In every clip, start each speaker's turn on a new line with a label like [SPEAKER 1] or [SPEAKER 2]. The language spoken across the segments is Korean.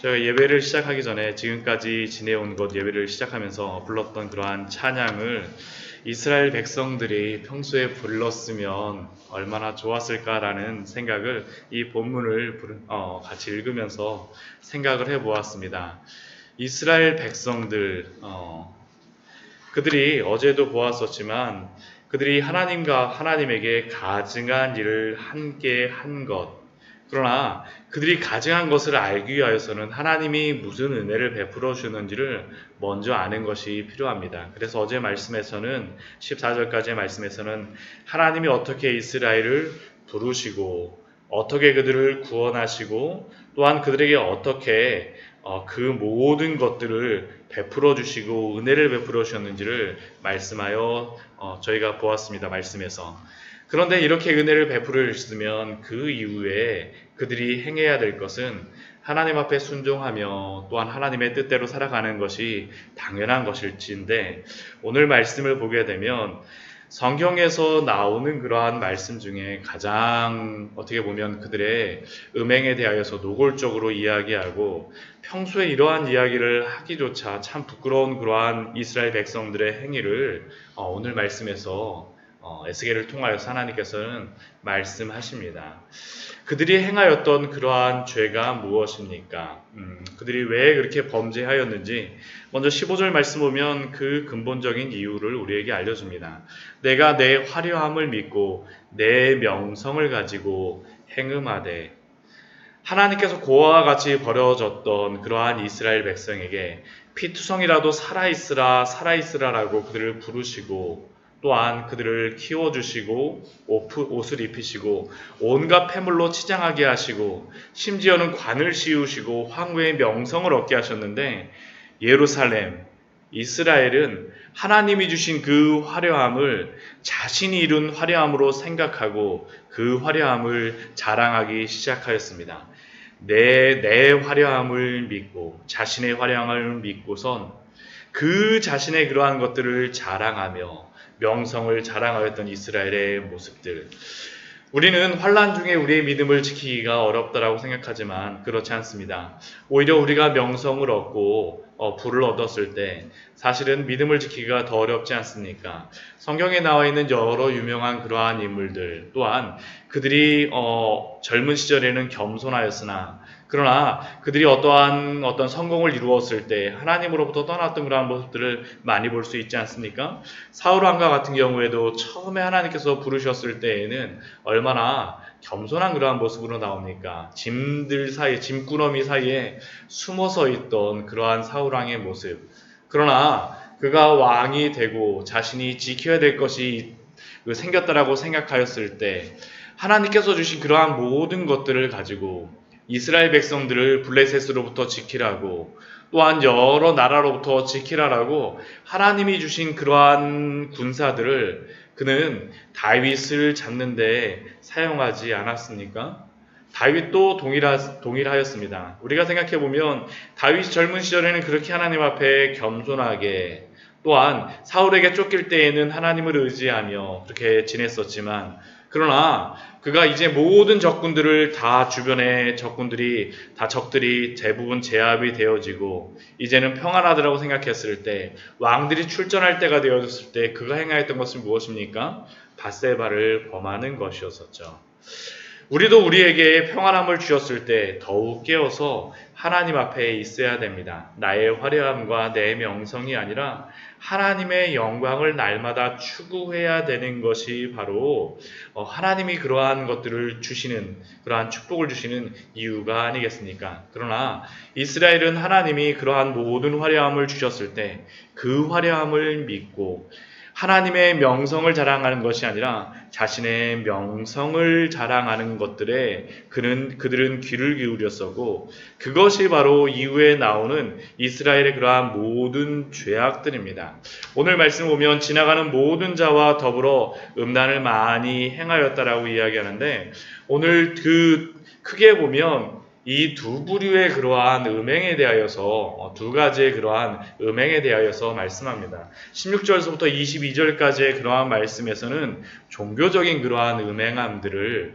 [SPEAKER 1] 저희가 예배를 시작하기 전에 지금까지 지내온 것 예배를 시작하면서 불렀던 그러한 찬양을 이스라엘 백성들이 평소에 불렀으면 얼마나 좋았을까라는 생각을 이 본문을 같이 읽으면서 생각을 해보았습니다. 이스라엘 백성들, 그들이 어제도 보았었지만 그들이 하나님과 하나님에게 가증한 일을 함께 한 것, 그러나 그들이 가증한 것을 알기 위하여서는 하나님이 무슨 은혜를 베풀어 주는지를 먼저 아는 것이 필요합니다. 그래서 어제 말씀에서는 14절까지의 말씀에서는 하나님이 어떻게 이스라엘을 부르시고 어떻게 그들을 구원하시고 또한 그들에게 어떻게 그 모든 것들을 베풀어 주시고 은혜를 베풀어 주셨는지를 말씀하여 저희가 보았습니다. 말씀에서. 그런데 이렇게 은혜를 베풀어 주시면 그 이후에 그들이 행해야 될 것은 하나님 앞에 순종하며 또한 하나님의 뜻대로 살아가는 것이 당연한 것일지인데, 오늘 말씀을 보게 되면 성경에서 나오는 그러한 말씀 중에 가장 어떻게 보면 그들의 음행에 대하여서 노골적으로 이야기하고 평소에 이러한 이야기를 하기조차 참 부끄러운 그러한 이스라엘 백성들의 행위를 오늘 말씀에서 에스겔을 통하여서 하나님께서는 말씀하십니다. 그들이 행하였던 그러한 죄가 무엇입니까? 그들이 왜 그렇게 범죄하였는지 먼저 15절 말씀 보면 그 근본적인 이유를 우리에게 알려줍니다. 내가 내 화려함을 믿고 내 명성을 가지고 행음하되, 하나님께서 고아와 같이 버려졌던 그러한 이스라엘 백성에게 피투성이라도 살아있으라 살아있으라라고 그들을 부르시고 또한 그들을 키워주시고 옷을 입히시고 온갖 폐물로 치장하게 하시고 심지어는 관을 씌우시고 황후의 명성을 얻게 하셨는데, 예루살렘, 이스라엘은 하나님이 주신 그 화려함을 자신이 이룬 화려함으로 생각하고 그 화려함을 자랑하기 시작하였습니다. 내 화려함을 믿고 자신의 화려함을 믿고선 그 자신의 그러한 것들을 자랑하며 명성을 자랑하였던 이스라엘의 모습들, 우리는 환난 중에 우리의 믿음을 지키기가 어렵다라고 생각하지만 그렇지 않습니다. 오히려 우리가 명성을 얻고 부를 얻었을 때 사실은 믿음을 지키기가 더 어렵지 않습니까? 성경에 나와 있는 여러 유명한 그러한 인물들 또한 그들이 젊은 시절에는 겸손하였으나 그러나 그들이 어떤 성공을 이루었을 때 하나님으로부터 떠났던 그러한 모습들을 많이 볼 수 있지 않습니까? 사울 왕과 같은 경우에도 처음에 하나님께서 부르셨을 때에는 얼마나 겸손한 그러한 모습으로 나옵니까? 짐들 사이, 짐꾸러미 사이에 숨어서 있던 그러한 사울 왕의 모습. 그러나 그가 왕이 되고 자신이 지켜야 될 것이 생겼다라고 생각하였을 때 하나님께서 주신 그러한 모든 것들을 가지고 이스라엘 백성들을 블레셋으로부터 지키라고 또한 여러 나라로부터 지키라라고 하나님이 주신 그러한 군사들을 그는 다윗을 잡는 데 사용하지 않았습니까? 다윗도 동일하였습니다. 우리가 생각해보면 다윗이 젊은 시절에는 그렇게 하나님 앞에 겸손하게 또한 사울에게 쫓길 때에는 하나님을 의지하며 그렇게 지냈었지만, 그러나 그가 이제 모든 적군들을 다 주변의 적들이 대부분 제압이 되어지고 이제는 평안하다고 생각했을 때, 왕들이 출전할 때가 되어졌을 때 그가 행하였던 것은 무엇입니까? 밧세바를 범하는 것이었었죠. 우리도 우리에게 평안함을 주셨을 때 더욱 깨어서 하나님 앞에 있어야 됩니다. 나의 화려함과 내 명성이 아니라 하나님의 영광을 날마다 추구해야 되는 것이 바로 하나님이 그러한 것들을 주시는, 그러한 축복을 주시는 이유가 아니겠습니까? 그러나 이스라엘은 하나님이 그러한 모든 화려함을 주셨을 때 그 화려함을 믿고 하나님의 명성을 자랑하는 것이 아니라 자신의 명성을 자랑하는 것들에 그들은 귀를 기울였었고, 그것이 바로 이후에 나오는 이스라엘의 그러한 모든 죄악들입니다. 오늘 말씀 보면 지나가는 모든 자와 더불어 음란을 많이 행하였다라고 이야기하는데, 오늘 크게 보면 이 두 부류의 그러한 음행에 대하여서 두 가지의 그러한 음행에 대하여서 말씀합니다. 16절에서부터 22절까지의 그러한 말씀에서는 종교적인 그러한 음행함들을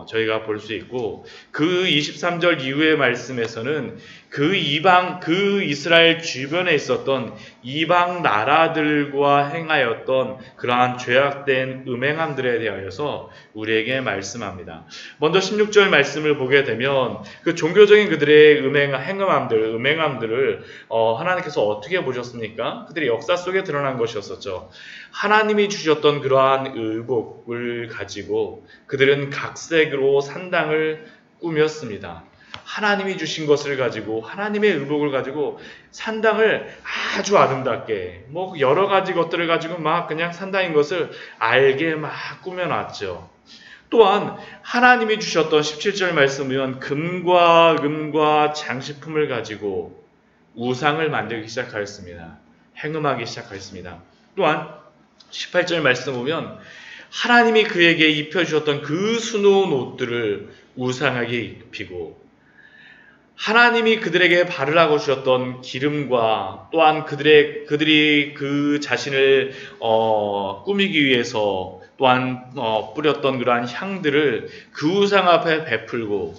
[SPEAKER 1] 저희가 볼 수 있고, 그 23절 이후의 말씀에서는 그 이스라엘 주변에 있었던 이방 나라들과 행하였던 그러한 죄악된 음행함들에 대하여서 우리에게 말씀합니다. 먼저 16절 말씀을 보게 되면 그 종교적인 그들의 음행함들을 하나님께서 어떻게 보셨습니까? 그들의 역사 속에 드러난 것이었었죠. 하나님이 주셨던 그러한 의복을 가지고 그들은 각색으로 산당을 꾸몄습니다. 하나님이 주신 것을 가지고, 하나님의 의복을 가지고 산당을 아주 아름답게, 여러 가지 것들을 가지고 막 그냥 산당인 것을 알게 막 꾸며놨죠. 또한 하나님이 주셨던 17절 말씀은 금과 장식품을 가지고 우상을 만들기 시작하였습니다. 행음하기 시작하였습니다. 또한 18절 말씀 보면 하나님이 그에게 입혀주셨던 그 수놓은 옷들을 우상에게 입히고, 하나님이 그들에게 바르라고 주셨던 기름과 또한 그들이 그 자신을 꾸미기 위해서 또한 뿌렸던 그러한 향들을 그 우상 앞에 베풀고,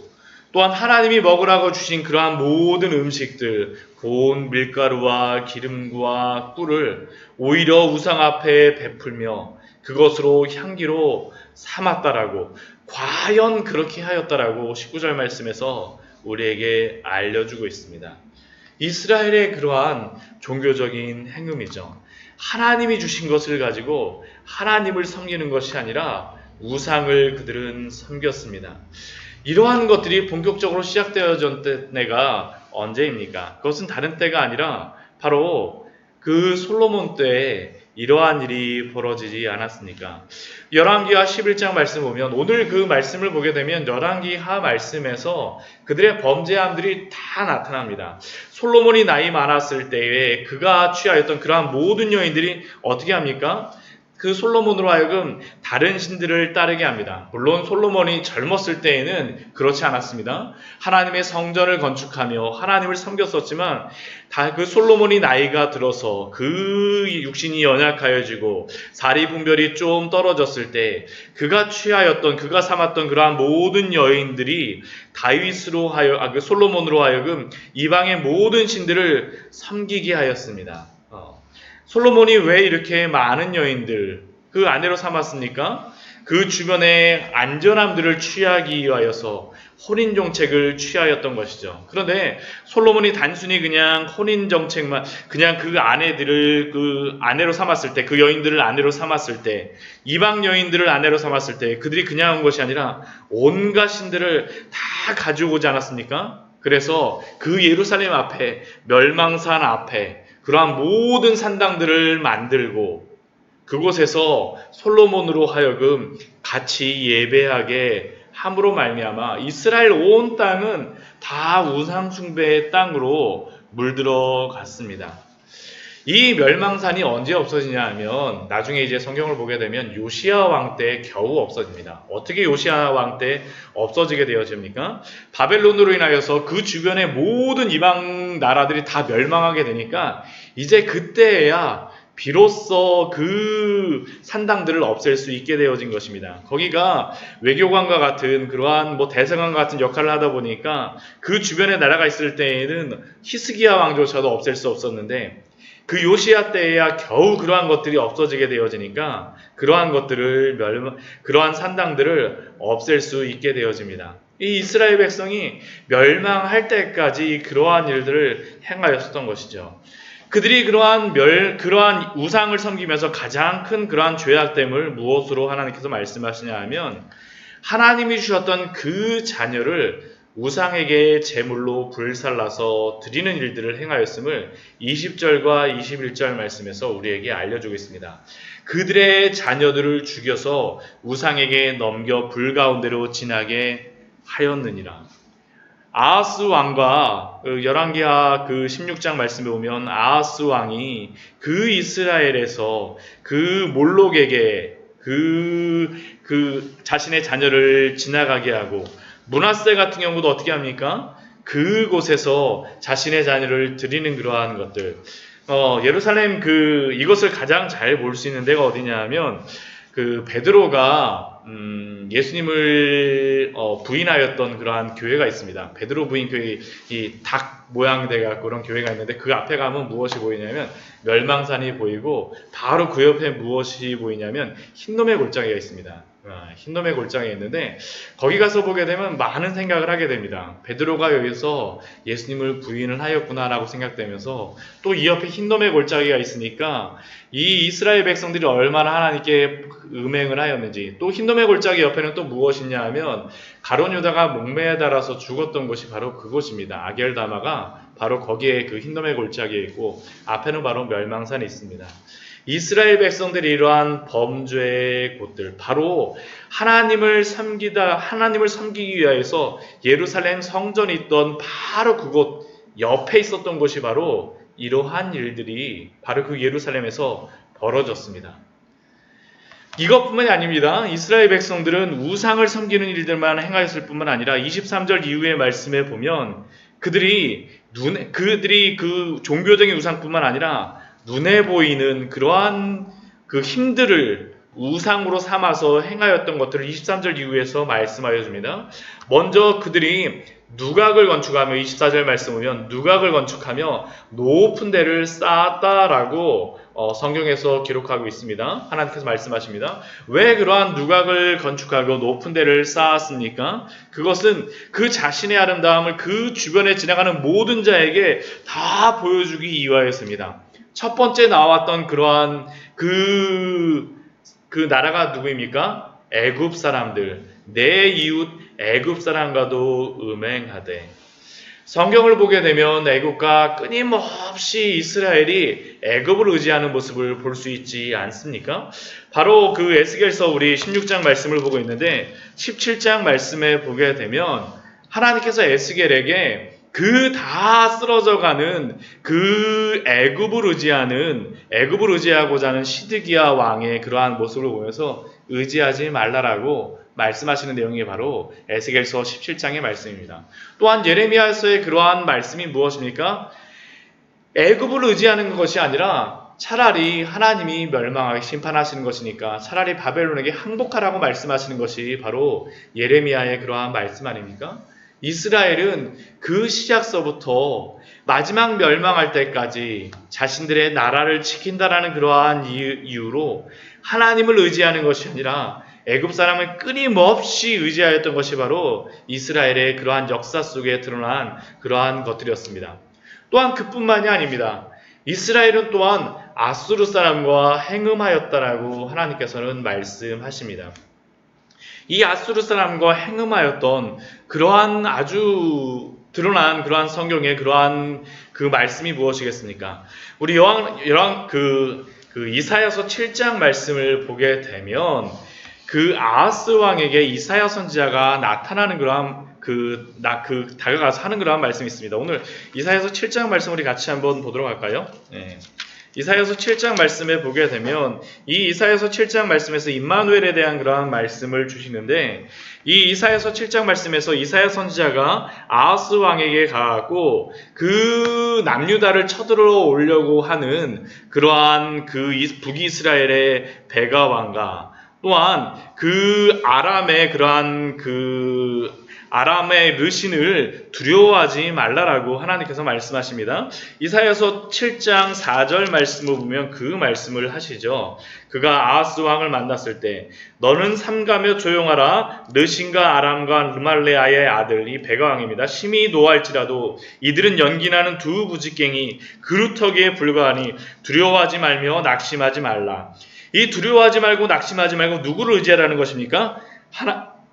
[SPEAKER 1] 또한 하나님이 먹으라고 주신 그러한 모든 음식들, 고운 밀가루와 기름과 꿀을 오히려 우상 앞에 베풀며 그것으로 향기로 삼았다라고, 과연 그렇게 하였다라고 19절 말씀에서 우리에게 알려주고 있습니다. 이스라엘의 그러한 종교적인 행음이죠. 하나님이 주신 것을 가지고 하나님을 섬기는 것이 아니라 우상을 그들은 섬겼습니다. 이러한 것들이 본격적으로 시작되어졌던 때가 언제입니까? 그것은 다른 때가 아니라 바로 그 솔로몬 때에 이러한 일이 벌어지지 않았습니까? 열왕기하 11장 말씀 보면, 오늘 그 말씀을 보게 되면 열왕기하 말씀에서 그들의 범죄함들이 다 나타납니다. 솔로몬이 나이 많았을 때에 그가 취하였던 그러한 모든 여인들이 어떻게 합니까? 그 솔로몬으로 하여금 다른 신들을 따르게 합니다. 물론 솔로몬이 젊었을 때에는 그렇지 않았습니다. 하나님의 성전을 건축하며 하나님을 섬겼었지만, 다 그 솔로몬이 나이가 들어서 그 육신이 연약하여지고 사리분별이 좀 떨어졌을 때 그가 삼았던 그러한 모든 여인들이 그 솔로몬으로 하여금 이방의 모든 신들을 섬기게 하였습니다. 솔로몬이 왜 이렇게 많은 여인들 그 아내로 삼았습니까? 그 주변의 안전함들을 취하기 위하여서 혼인정책을 취하였던 것이죠. 그런데 솔로몬이 단순히 그냥 혼인정책만, 그냥 그 아내들을 그 아내로 삼았을 때, 그 여인들을 아내로 삼았을 때, 이방 여인들을 아내로 삼았을 때 그들이 그냥 온 것이 아니라 온갖 신들을 다 가지고 오지 않았습니까? 그래서 그 예루살렘 앞에, 멸망산 앞에 그러한 모든 산당들을 만들고 그곳에서 솔로몬으로 하여금 같이 예배하게 함으로 말미암아 이스라엘 온 땅은 다 우상 숭배의 땅으로 물들어 갔습니다. 이 멸망산이 언제 없어지냐 하면 나중에 이제 성경을 보게 되면 요시야 왕 때 겨우 없어집니다. 어떻게 요시야 왕 때 없어지게 되어집니까? 바벨론으로 인하여서 그 주변의 모든 이방 나라들이 다 멸망하게 되니까 이제 그때야 비로소 그 산당들을 없앨 수 있게 되어진 것입니다. 거기가 외교관과 같은 그러한 대사관 같은 역할을 하다 보니까 그 주변에 나라가 있을 때에는 히스기야 왕조차도 없앨 수 없었는데, 그 요시야 때에야 겨우 그러한 것들이 없어지게 되어지니까 그러한 산당들을 없앨 수 있게 되어집니다. 이 이스라엘 백성이 멸망할 때까지 그러한 일들을 행하였었던 것이죠. 그들이 그러한 우상을 섬기면서 가장 큰 그러한 죄악됨을 무엇으로 하나님께서 말씀하시냐 하면, 하나님이 주셨던 그 자녀를 우상에게 제물로 불살라서 드리는 일들을 행하였음을 20절과 21절 말씀에서 우리에게 알려주고 있습니다. 그들의 자녀들을 죽여서 우상에게 넘겨 불 가운데로 지나게 하였느니라. 아하스 왕과 열왕기하 16장 말씀에 보면 아하스 왕이 그 이스라엘에서 그 몰록에게 그 자신의 자녀를 지나가게 하고, 므낫세 같은 경우도 어떻게 합니까? 그곳에서 자신의 자녀를 드리는 그러한 것들. 예루살렘 이것을 가장 잘 볼 수 있는 데가 어디냐 하면 베드로가 예수님을 부인하였던 그러한 교회가 있습니다. 베드로 부인 교회, 이 닭 모양 돼갖고 그런 교회가 있는데 그 앞에 가면 무엇이 보이냐면 멸망산이 보이고 바로 그 옆에 무엇이 보이냐면 흰놈의 골짜기가 있습니다. 흰놈의 골짜기가 있는데 거기 가서 보게 되면 많은 생각을 하게 됩니다. 베드로가 여기서 예수님을 부인을 하였구나라고 생각되면서 또 이 옆에 흰놈의 골짜기가 있으니까 이 이스라엘 백성들이 얼마나 하나님께 음행을 하였는지, 또 흰놈의 골짜기 옆에는 또 무엇이냐 하면 가룟 유다가 목매에 달아서 죽었던 곳이 바로 그곳입니다. 아겔다마가 바로 거기에 그 흰놈의 골짜기에 있고 앞에는 바로 멸망산이 있습니다. 이스라엘 백성들이 이러한 범죄의 곳들, 바로 하나님을 섬기기 위하여서 예루살렘 성전이 있던 바로 그곳 옆에 있었던 곳이 바로 이러한 일들이 바로 그 예루살렘에서 벌어졌습니다. 이것뿐만이 아닙니다. 이스라엘 백성들은 우상을 섬기는 일들만 행하였을 뿐만 아니라 23절 이후의 말씀에 보면 그들이 그 종교적인 우상뿐만 아니라 눈에 보이는 그러한 그 힘들을 우상으로 삼아서 행하였던 것들을 23절 이후에서 말씀하여 줍니다. 먼저 그들이 누각을 건축하며 24절 말씀 보면 누각을 건축하며 높은 데를 쌓았다라고 성경에서 기록하고 있습니다. 하나님께서 말씀하십니다. 왜 그러한 누각을 건축하고 높은 데를 쌓았습니까? 그것은 그 자신의 아름다움을 그 주변에 지나가는 모든 자에게 다 보여주기 위하였습니다. 첫 번째 나왔던 그러한 그 나라가 누구입니까? 애굽 사람들. 내 이웃 애굽 사람과도 음행하되. 성경을 보게 되면 애굽과 끊임없이 이스라엘이 애굽을 의지하는 모습을 볼 수 있지 않습니까? 바로 그 에스겔서 우리 16장 말씀을 보고 있는데 17장 말씀에 보게 되면 하나님께서 에스겔에게 그 다 쓰러져가는 그 애굽을 의지하고자 하는 시드기야 왕의 그러한 모습을 보면서 의지하지 말라라고 말씀하시는 내용이 바로 에스겔서 17장의 말씀입니다. 또한 예레미야서의 그러한 말씀이 무엇입니까? 애굽을 의지하는 것이 아니라 차라리 하나님이 멸망하게 심판하시는 것이니까 차라리 바벨론에게 항복하라고 말씀하시는 것이 바로 예레미야의 그러한 말씀 아닙니까? 이스라엘은 그 시작서부터 마지막 멸망할 때까지 자신들의 나라를 지킨다라는 그러한 이유로 하나님을 의지하는 것이 아니라 애굽 사람을 끊임없이 의지하였던 것이 바로 이스라엘의 그러한 역사 속에 드러난 그러한 것들이었습니다. 또한 그뿐만이 아닙니다. 이스라엘은 또한 아수르 사람과 행음하였다라고 하나님께서는 말씀하십니다. 이 아수르 사람과 행음하였던 그러한 아주 드러난 그러한 성경의 그러한 그 말씀이 무엇이겠습니까? 우리 이사야서 7장 말씀을 보게 되면 그 아하스 왕에게 이사야 선지자가 나타나는 그러한 다가가서 하는 그러한 말씀이 있습니다. 오늘 이사야서 7장 말씀 우리 같이 한번 보도록 할까요? 네. 이사야서 7장 말씀에 보게 되면 이 이사야서 7장 말씀에서 임마누엘에 대한 그러한 말씀을 주시는데 이 이사야서 7장 말씀에서 이사야 선지자가 아하스 왕에게 가고 그 남유다를 쳐들어 오려고 하는 그러한 그 북이스라엘의 베가 왕과 또한 그 아람의 그러한 아람의 르신을 두려워하지 말라라고 하나님께서 말씀하십니다. 이사야서 7장 4절 말씀을 보면 그 말씀을 하시죠. 그가 아하스 왕을 만났을 때 너는 삼가며 조용하라. 르신과 아람과 르말레아의 아들 이 베가 왕입니다. 심히 노할지라도 이들은 연기나는 두 부직갱이 그루터기에 불과하니 두려워하지 말며 낙심하지 말라. 이 두려워하지 말고 낙심하지 말고 누구를 의지하라는 것입니까?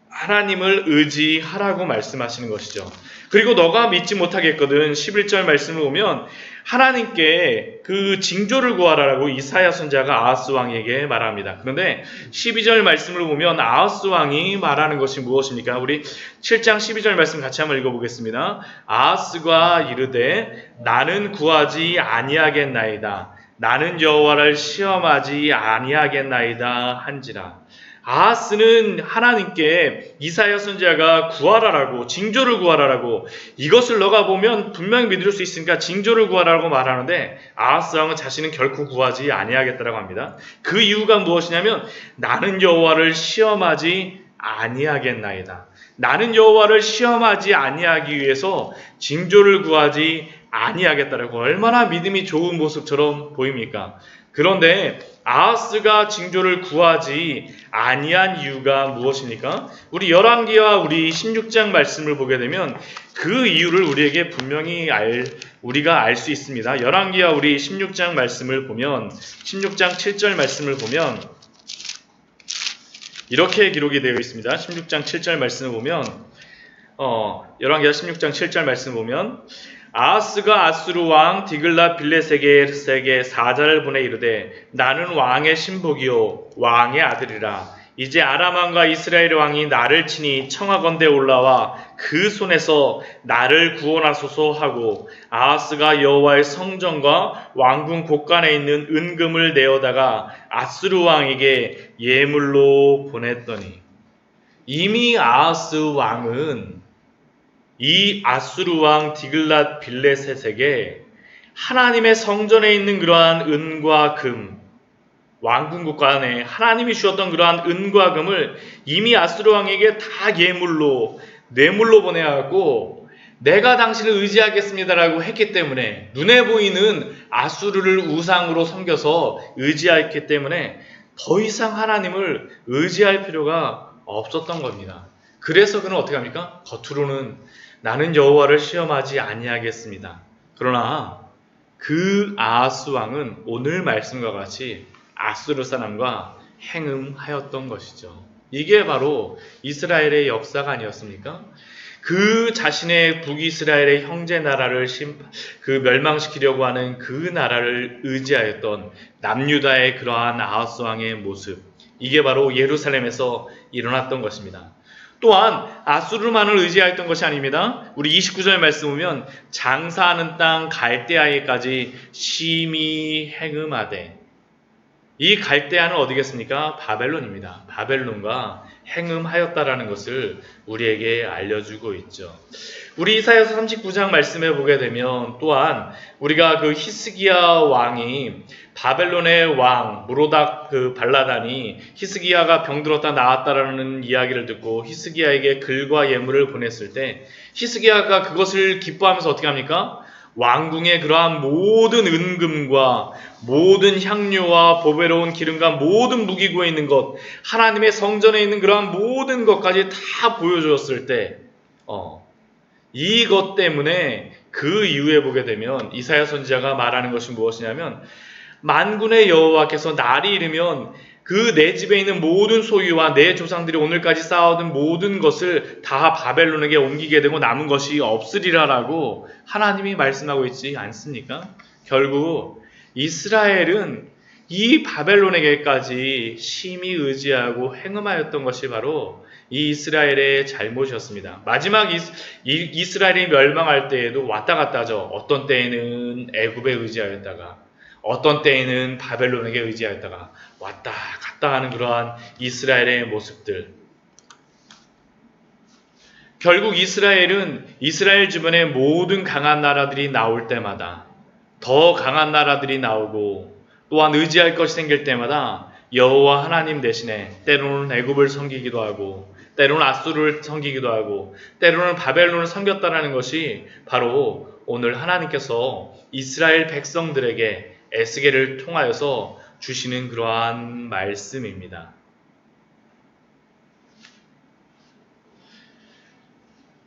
[SPEAKER 1] 하나님을 의지하라고 말씀하시는 것이죠. 그리고 너가 믿지 못하겠거든 11절 말씀을 보면 하나님께 그 징조를 구하라라고 이사야 선지자가 아하스 왕에게 말합니다. 그런데 12절 말씀을 보면 아하스 왕이 말하는 것이 무엇입니까? 우리 7장 12절 말씀 같이 한번 읽어보겠습니다. 아하스가 이르되 나는 구하지 아니하겠나이다. 나는 여호와를 시험하지 아니하겠나이다 한지라. 아하스는 하나님께 이사야 선지자가 구하라라고, 징조를 구하라라고, 이것을 너가 보면 분명히 믿을 수 있으니까 징조를 구하라고 말하는데, 아하스 왕은 자신은 결코 구하지 아니하겠다라고 합니다. 그 이유가 무엇이냐면 나는 여호와를 시험하지 아니하겠나이다. 나는 여호와를 시험하지 아니하기 위해서 징조를 구하지 아니하겠다라고. 얼마나 믿음이 좋은 모습처럼 보입니까? 그런데 아하스가 징조를 구하지 아니한 이유가 무엇입니까? 우리 열왕기와 우리 16장 말씀을 보게 되면 그 이유를 우리에게 분명히 우리가 알 수 있습니다. 열왕기와 우리 16장 말씀을 보면, 16장 7절 말씀을 보면 이렇게 기록이 되어 있습니다. 16장 7절 말씀을 보면, 열왕기하 16장 7절 말씀을 보면, 아하스가 아수르 왕 디글랏 빌레셋에게 사자를 보내 이르되 나는 왕의 신복이요 왕의 아들이라. 이제 아람 왕과 이스라엘 왕이 나를 치니 청하건대 올라와 그 손에서 나를 구원하소서 하고, 아하스가 여호와의 성전과 왕궁 곳간에 있는 은금을 내어다가 아수르 왕에게 예물로 보냈더니, 이미 아하스 왕은 이 아수르 왕 디글랏 빌레셋에게 하나님의 성전에 있는 그러한 은과 금, 왕궁 곳간에 하나님이 주었던 그러한 은과 금을 이미 아수르 왕에게 다 예물로, 뇌물로 보내갖고 내가 당신을 의지하겠습니다라고 했기 때문에, 눈에 보이는 아수르를 우상으로 섬겨서 의지했기 때문에 더 이상 하나님을 의지할 필요가 없었던 겁니다. 그래서 그는 어떻게 합니까? 겉으로는 나는 여호와를 시험하지 아니하겠습니다. 그러나 그 아하스 왕은 오늘 말씀과 같이 아수르 사람과 행음하였던 것이죠. 이게 바로 이스라엘의 역사가 아니었습니까? 그 자신의 북이스라엘의 형제 나라를 멸망시키려고 하는 그 나라를 의지하였던 남유다의 그러한 아하스 왕의 모습, 이게 바로 예루살렘에서 일어났던 것입니다. 또한 아수르만을 의지하였던 것이 아닙니다. 우리 29절 말씀 보면 장사하는 땅 갈대아에까지 심히 행음하되, 이 갈대아는 어디겠습니까? 바벨론입니다. 바벨론과 행음하였다라는 것을 우리에게 알려주고 있죠. 우리 이사야서 39장 말씀에 보게 되면 또한 우리가 그 히스기야 왕이, 바벨론의 왕 무로닥 발라단이 히스기야가 병들었다 나았다라는 이야기를 듣고 히스기야에게 글과 예물을 보냈을 때 히스기야가 그것을 기뻐하면서 어떻게 합니까? 왕궁의 그러한 모든 은금과 모든 향료와 보배로운 기름과 모든 무기고에 있는 것, 하나님의 성전에 있는 그러한 모든 것까지 다 보여주었을 때, 이것 때문에 그 이후에 보게 되면 이사야 선지자가 말하는 것이 무엇이냐면, 만군의 여호와께서 날이 이르면 그 내 집에 있는 모든 소유와 내 조상들이 오늘까지 쌓아둔 모든 것을 다 바벨론에게 옮기게 되고 남은 것이 없으리라라고 하나님이 말씀하고 있지 않습니까? 결국 이스라엘은 이 바벨론에게까지 심히 의지하고 행음하였던 것이 바로 이 이스라엘의 잘못이었습니다. 마지막 이스라엘이 멸망할 때에도 왔다 갔다 하죠. 어떤 때에는 애굽에 의지하였다가, 어떤 때에는 바벨론에게 의지하였다가 왔다 갔다 하는 그러한 이스라엘의 모습들. 결국 이스라엘은 이스라엘 주변의 모든 강한 나라들이 나올 때마다, 더 강한 나라들이 나오고 또한 의지할 것이 생길 때마다 여호와 하나님 대신에 때로는 애굽을 섬기기도 하고, 때로는 아수르를 섬기기도 하고, 때로는 바벨론을 섬겼다라는 것이 바로 오늘 하나님께서 이스라엘 백성들에게 에스겔을 통하여서 주시는 그러한 말씀입니다.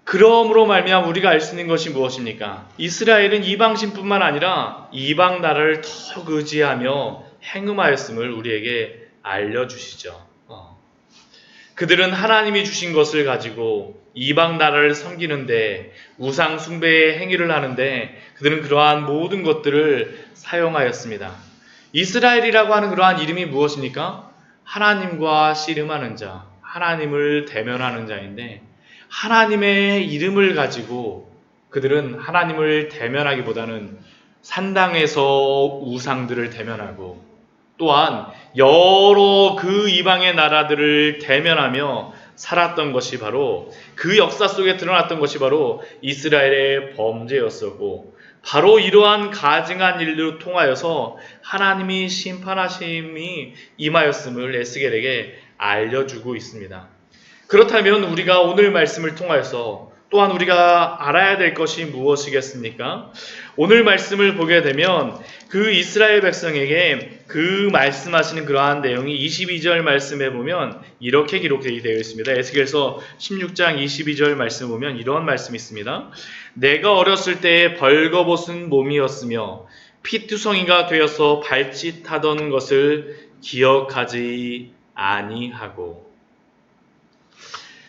[SPEAKER 1] 그러므로 말미암아 우리가 알 수 있는 것이 무엇입니까? 이스라엘은 이방신뿐만 아니라 이방 나라를 더욱 의지하며 행음하였음을 우리에게 알려주시죠. 그들은 하나님이 주신 것을 가지고 이방 나라를 섬기는데, 우상 숭배의 행위를 하는데 그들은 그러한 모든 것들을 사용하였습니다. 이스라엘이라고 하는 그러한 이름이 무엇입니까? 하나님과 씨름하는 자, 하나님을 대면하는 자인데, 하나님의 이름을 가지고 그들은 하나님을 대면하기보다는 산당에서 우상들을 대면하고, 또한 여러 그 이방의 나라들을 대면하며 살았던 것이 바로 그 역사 속에 드러났던 것이 바로 이스라엘의 범죄였었고, 바로 이러한 가증한 일로 통하여서 하나님이 심판하심이 임하였음을 에스겔에게 알려주고 있습니다. 그렇다면 우리가 오늘 말씀을 통하여서 또한 우리가 알아야 될 것이 무엇이겠습니까? 오늘 말씀을 보게 되면 그 이스라엘 백성에게 그 말씀하시는 그러한 내용이 22절 말씀에 보면 이렇게 기록되어 있습니다. 에스겔서 16장 22절 말씀 보면 이런 말씀이 있습니다. 내가 어렸을 때에 벌거벗은 몸이었으며 피투성이가 되어서 발짓하던 것을 기억하지 아니하고.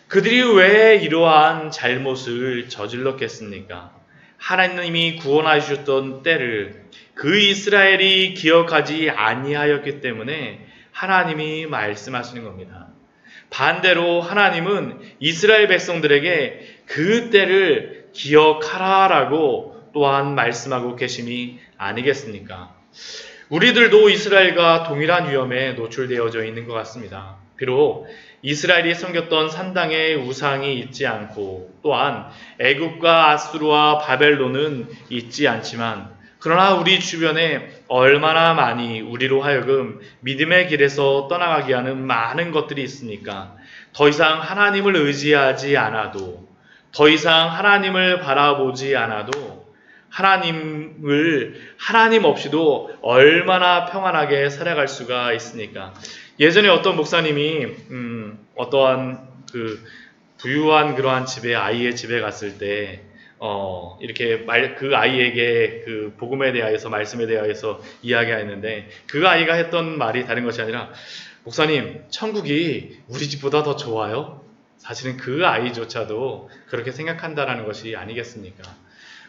[SPEAKER 1] 그들이 왜 이러한 잘못을 저질렀겠습니까? 하나님이 구원하셨던 때를 그 이스라엘이 기억하지 아니하였기 때문에 하나님이 말씀하시는 겁니다. 반대로 하나님은 이스라엘 백성들에게 그 때를 기억하라라고 또한 말씀하고 계심이 아니겠습니까? 우리들도 이스라엘과 동일한 위험에 노출되어져 있는 것 같습니다. 비록 이스라엘이 섬겼던 산당의 우상이 있지 않고 또한 애굽과 아수르와 바벨론은 있지 않지만, 그러나 우리 주변에 얼마나 많이 우리로 하여금 믿음의 길에서 떠나가게 하는 많은 것들이 있습니까? 더 이상 하나님을 의지하지 않아도, 더 이상 하나님을 바라보지 않아도 하나님 없이도 얼마나 평안하게 살아갈 수가 있습니까? 예전에 어떤 목사님이 어떠한 그 부유한 그러한 집에 아이의 집에 갔을 때 이렇게 그 아이에게 그 복음에 대하여서 말씀에 대하여서 이야기하였는데, 그 아이가 했던 말이 다른 것이 아니라, 목사님, 천국이 우리 집보다 더 좋아요? 사실은 그 아이조차도 그렇게 생각한다라는 것이 아니겠습니까?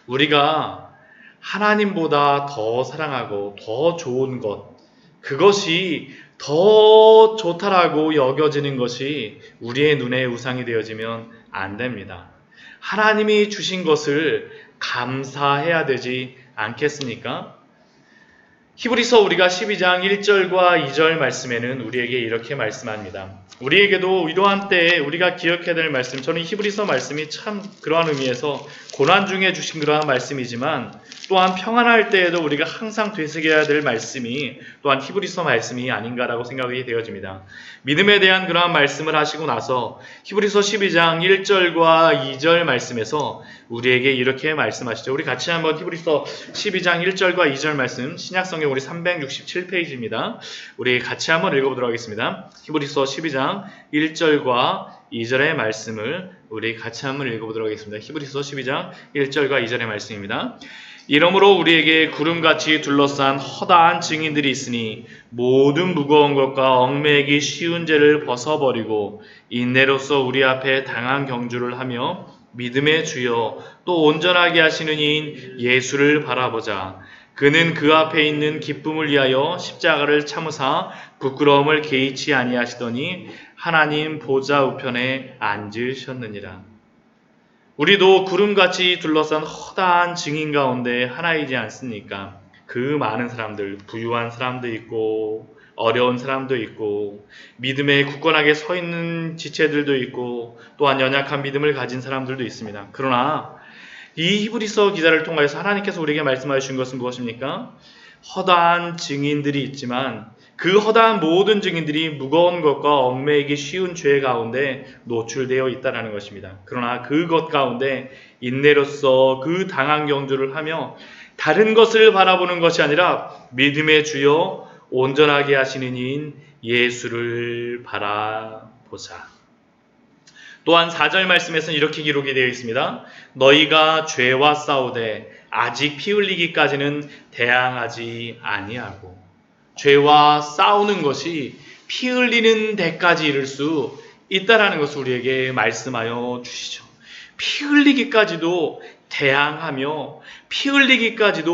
[SPEAKER 1] 우리가 하나님보다 더 사랑하고 더 좋은 것, 그것이 더 좋다라고 여겨지는 것이 우리의 눈에 우상이 되어지면 안 됩니다. 하나님이 주신 것을 감사해야 되지 않겠습니까? 히브리서 우리가 12장 1절과 2절 말씀에는 우리에게 이렇게 말씀합니다. 우리에게도 이러한 때에 우리가 기억해야 될 말씀, 저는 히브리서 말씀이 참 그러한 의미에서 고난 중에 주신 그러한 말씀이지만, 또한 평안할 때에도 우리가 항상 되새겨야 될 말씀이 또한 히브리서 말씀이 아닌가라고 생각이 되어집니다. 믿음에 대한 그러한 말씀을 하시고 나서 히브리서 12장 1절과 2절 말씀에서 우리에게 이렇게 말씀하시죠. 우리 같이 한번 히브리서 12장 1절과 2절 말씀, 신약성경 우리 367페이지입니다. 우리 같이 한번 읽어보도록 하겠습니다. 히브리서 12장 1절과 2절의 말씀을 우리 같이 한번 읽어보도록 하겠습니다. 히브리서 12장 1절과 2절의 말씀입니다. 이러므로 우리에게 구름같이 둘러싼 허다한 증인들이 있으니 모든 무거운 것과 얽매이기 쉬운 죄를 벗어버리고 인내로서 우리 앞에 당한 경주를 하며 믿음의 주여 또 온전하게 하시는 이인 예수를 바라보자. 그는 그 앞에 있는 기쁨을 위하여 십자가를 참으사 부끄러움을 개의치 아니하시더니 하나님 보좌 우편에 앉으셨느니라. 우리도 구름같이 둘러싼 허다한 증인 가운데 하나이지 않습니까? 그 많은 사람들, 부유한 사람도 있고 어려운 사람도 있고 믿음에 굳건하게 서 있는 지체들도 있고 또한 연약한 믿음을 가진 사람들도 있습니다. 그러나 이 히브리서 기자를 통하여서 하나님께서 우리에게 말씀하신 것은 무엇입니까? 허다한 증인들이 있지만 그 허다한 모든 증인들이 무거운 것과 얽매이기 쉬운 죄 가운데 노출되어 있다는 것입니다. 그러나 그것 가운데 인내로서 그 당한 경주를 하며 다른 것을 바라보는 것이 아니라 믿음의 주여 온전하게 하시는 이인 예수를 바라보자. 또한 4절 말씀에서는 이렇게 기록이 되어 있습니다. 너희가 죄와 싸우되 아직 피 흘리기까지는 대항하지 아니하고. 죄와 싸우는 것이 피 흘리는 데까지 이를 수 있다라는 것을 우리에게 말씀하여 주시죠. 피 흘리기까지도 대항하며 피 흘리기까지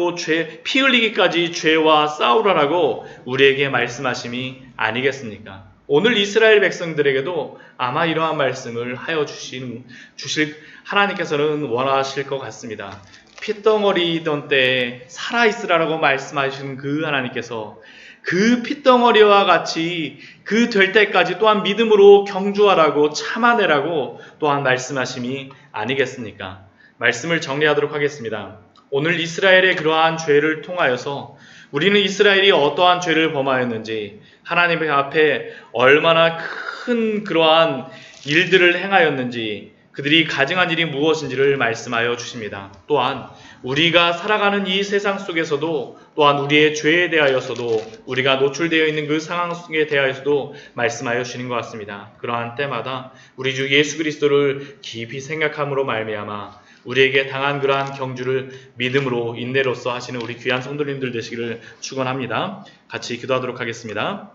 [SPEAKER 1] 죄와 싸우라라고 우리에게 말씀하심이 아니겠습니까? 오늘 이스라엘 백성들에게도 아마 이러한 말씀을 하여 주실 하나님께서는 원하실 것 같습니다. 핏덩어리던 때에 살아있으라고 말씀하시는 그 하나님께서 그 핏덩어리와 같이 그 될 때까지 또한 믿음으로 경주하라고 참아내라고 또한 말씀하심이 아니겠습니까? 말씀을 정리하도록 하겠습니다. 오늘 이스라엘의 그러한 죄를 통하여서 우리는 이스라엘이 어떠한 죄를 범하였는지 하나님 앞에 얼마나 큰 그러한 일들을 행하였는지 그들이 가증한 일이 무엇인지를 말씀하여 주십니다. 또한 우리가 살아가는 이 세상 속에서도 또한 우리의 죄에 대하여서도 우리가 노출되어 있는 그 상황 속에 대하여서도 말씀하여 주시는 것 같습니다. 그러한 때마다 우리 주 예수 그리스도를 깊이 생각함으로 말미암아 우리에게 당한 그러한 경주를 믿음으로 인내로써 하시는 우리 귀한 성도님들 되시기를 축원합니다. 같이 기도하도록 하겠습니다.